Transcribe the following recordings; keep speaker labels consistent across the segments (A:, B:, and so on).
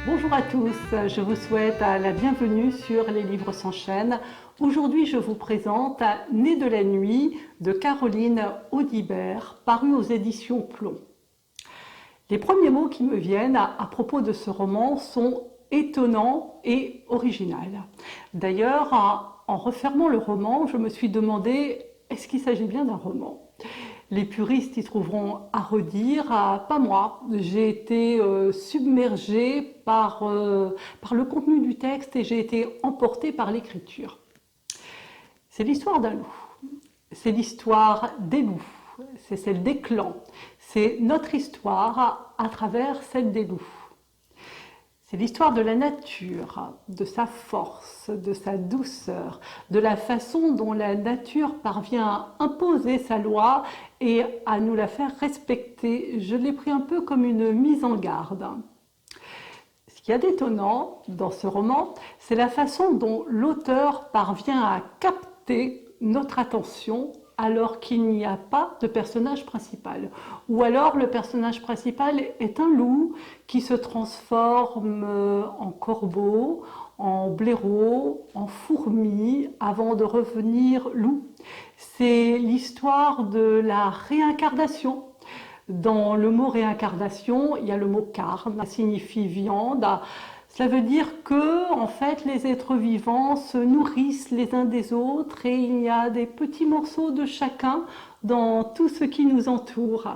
A: Bonjour à tous, je vous souhaite la bienvenue sur Les Livres s'enchaînent. Aujourd'hui, je vous présente Né de la nuit de Caroline Audibert, paru aux éditions Plomb. Les premiers mots qui me viennent à propos de ce roman sont étonnant et original. D'ailleurs, en refermant le roman, je me suis demandé, est-ce qu'il s'agit bien d'un roman ? Les puristes y trouveront à redire, pas moi. J'ai été submergée par le contenu du texte et j'ai été emportée par l'écriture. C'est l'histoire d'un loup, c'est l'histoire des loups, c'est celle des clans, c'est notre histoire à travers celle des loups. C'est l'histoire de la nature, de sa force, de sa douceur, de la façon dont la nature parvient à imposer sa loi et à nous la faire respecter. Je l'ai pris un peu comme une mise en garde. Ce qu'il y a d'étonnant dans ce roman, c'est la façon dont l'auteur parvient à capter notre attention alors qu'il n'y a pas de personnage principal. Ou alors le personnage principal est un loup qui se transforme en corbeau, en blaireau, en fourmi avant de revenir loup. C'est l'histoire de la réincarnation. Dans le mot réincarnation, il y a le mot carne, ça signifie viande. Cela veut dire que, en fait, les êtres vivants se nourrissent les uns des autres et il y a des petits morceaux de chacun dans tout ce qui nous entoure.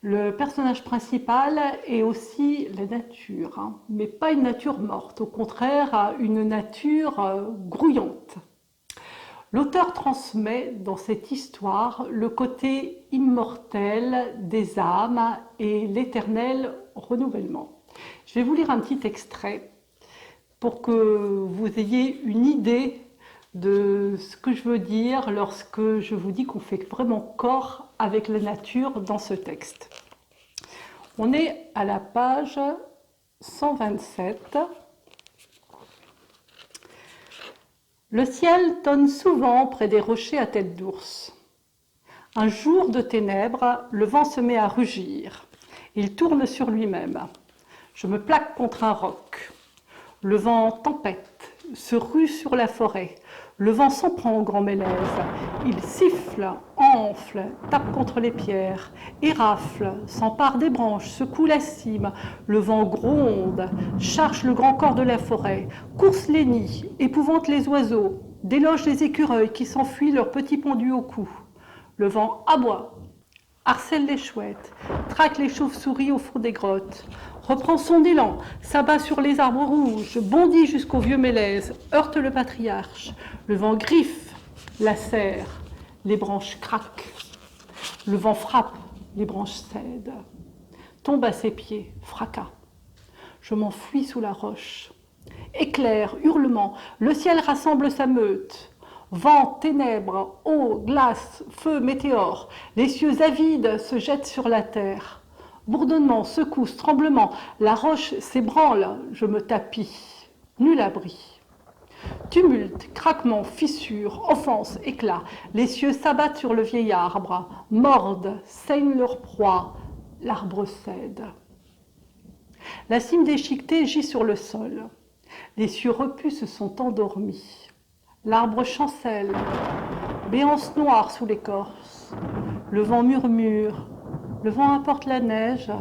A: Le personnage principal est aussi la nature, mais pas une nature morte, au contraire, une nature grouillante. L'auteur transmet dans cette histoire le côté immortel des âmes et l'éternel renouvellement. Je vais vous lire un petit extrait pour que vous ayez une idée de ce que je veux dire lorsque je vous dis qu'on fait vraiment corps avec la nature dans ce texte. On est à la page 127. Le ciel tonne souvent près des rochers à tête d'ours. Un jour de ténèbres, le vent se met à rugir. Il tourne sur lui-même. Je me plaque contre un roc. Le vent tempête, se rue sur la forêt. Le vent s'en prend au grand mélèze. Il siffle, enfle, tape contre les pierres, érafle, s'empare des branches, secoue la cime. Le vent gronde, charge le grand corps de la forêt, course les nids, épouvante les oiseaux, déloge les écureuils qui s'enfuient leurs petits pendus au cou. Le vent aboie, harcèle les chouettes, traque les chauves-souris au fond des grottes, reprend son élan, s'abat sur les arbres rouges, bondit jusqu'au vieux mélèze, heurte le patriarche. Le vent griffe, lacère, les branches craquent. Le vent frappe, les branches cèdent. Tombe à ses pieds, fracas. Je m'enfuis sous la roche. Éclair, hurlement, le ciel rassemble sa meute. Vent, ténèbres, eau, glace, feu, météores, les cieux avides se jettent sur la terre. Bourdonnement, secousse, tremblement, la roche s'ébranle, je me tapis, nul abri. Tumulte, craquement, fissure, offense, éclat, les cieux s'abattent sur le vieil arbre, mordent, saignent leur proie, l'arbre cède. La cime déchiquetée gît sur le sol, les cieux repus se sont endormis. L'arbre chancelle, béance noire sous l'écorce. Le vent murmure, le vent apporte la neige.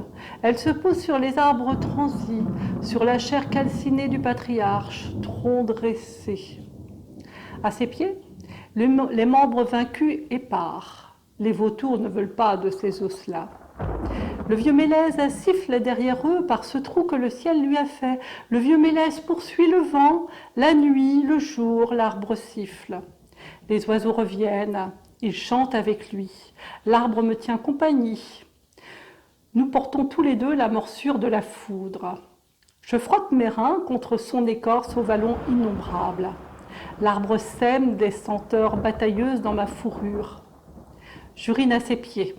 A: Elle se pose sur les arbres transis, sur la chair calcinée du patriarche, tronc dressé. À ses pieds, les membres vaincus épars. Les vautours ne veulent pas de ces os-là. Le vieux mélèze siffle derrière eux par ce trou que le ciel lui a fait. Le vieux mélèze poursuit le vent, la nuit, le jour, l'arbre siffle. Les oiseaux reviennent, ils chantent avec lui. L'arbre me tient compagnie. Nous portons tous les deux la morsure de la foudre. Je frotte mes reins contre son écorce au vallon innombrable. L'arbre sème des senteurs batailleuses dans ma fourrure. J'urine à ses pieds.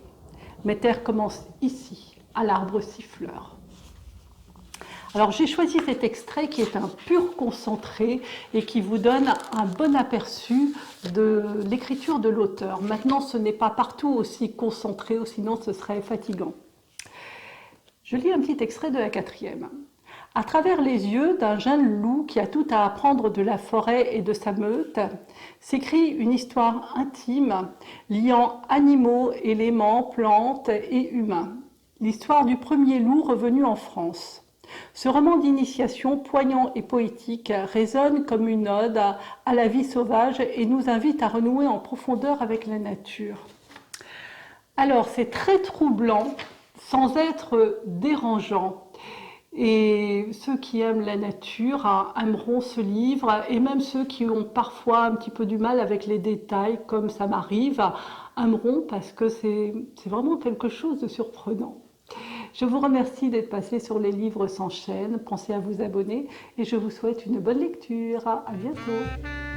A: Mes terres commencent ici, à l'arbre siffleur. Alors j'ai choisi cet extrait qui est un pur concentré et qui vous donne un bon aperçu de l'écriture de l'auteur. Maintenant, ce n'est pas partout aussi concentré, sinon ce serait fatigant. Je lis un petit extrait de la 4e. À travers les yeux d'un jeune loup qui a tout à apprendre de la forêt et de sa meute, s'écrit une histoire intime liant animaux, éléments, plantes et humains. L'histoire du premier loup revenu en France. Ce roman d'initiation poignant et poétique résonne comme une ode à la vie sauvage et nous invite à renouer en profondeur avec la nature. Alors, c'est très troublant sans être dérangeant. Et ceux qui aiment la nature aimeront ce livre, et même ceux qui ont parfois un petit peu du mal avec les détails, comme ça m'arrive, aimeront parce que c'est vraiment quelque chose de surprenant. Je vous remercie d'être passé sur Les Livres s'enchaînent. Pensez à vous abonner et je vous souhaite une bonne lecture. À bientôt.